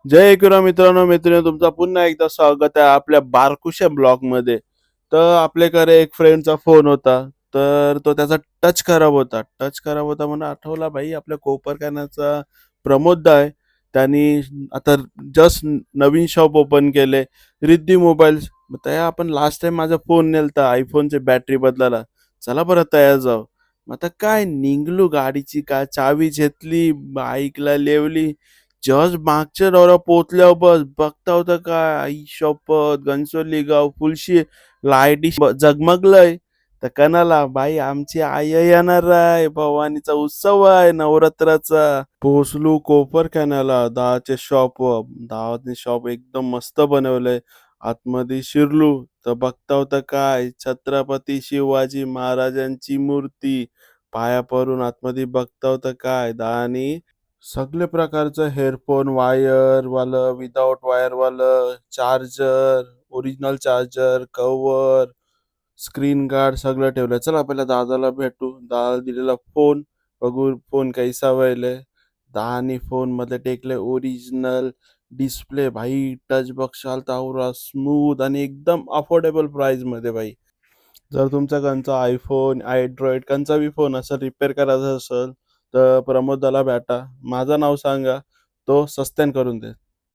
जय एकविरा मित्रांनो मैत्रिणी तुमचा पुन्हा एकदा स्वागत आहे आपल्या बारकुशा ब्लॉगमध्ये. तर आपल्याकडे एक फ्रेंडचा फोन होता. तर तो त्याचा टच खराब होता म्हणून आठवला भाई आपल्या कोपरखानाचा प्रमोद आहे. त्यांनी आता जस्ट नवीन शॉप ओपन केले रिद्धी मोबाईल्स. मग त्या आपण लास्ट टाइम माझा फोन नेलता आयफोनची बॅटरी बदलायला. चला बरं तयार जाऊ. मग आता काय निघलो गाडीची काय चावी घेतली बाईकला लेवली. जस्ट मागच्या डोरा पोहोचल्यावर बस बघता होता काय आई शपथ घनसोली गाव फुलशी लाईटी जगमगलंय. तर कणाला बाई आमची आई येणार आहे भवानीचा उत्सव आहे नवरात्राचा. पोहोचलो कोपरखान्याला दहाच्या शॉपवर. दहाने शॉप एकदम मस्त बनवलंय. आतमध्ये शिरलो तर बघता होता काय छत्रपती शिवाजी महाराजांची मूर्ती. पाया पडून आतमध्ये बघता होता काय दहानी सगळे प्रकारचं हेडफोन वायरवालं विदाउट वायरवालं charger original charger cover screen guard सगळं ठेवलंय. चला पहिला दादाला भेटू. दादा दिलेला फोन बघू फोन कैसा व्हायलाय. दहानी फोन मध्ये टेकले ओरिजिनल डिस्प्ले भाई टच बघशाल तर स्मूथ आणि एकदम अफोर्डेबल प्राइस मध्ये भाई. जर तुमचा कोणचा आयफोन अँड्रॉइड कोणचा बी फोन असेल रिपेअर करायचा असेल तर प्रमोद दाला भेटा. माझं नाव सांगा तो सस्त्यान करून दे.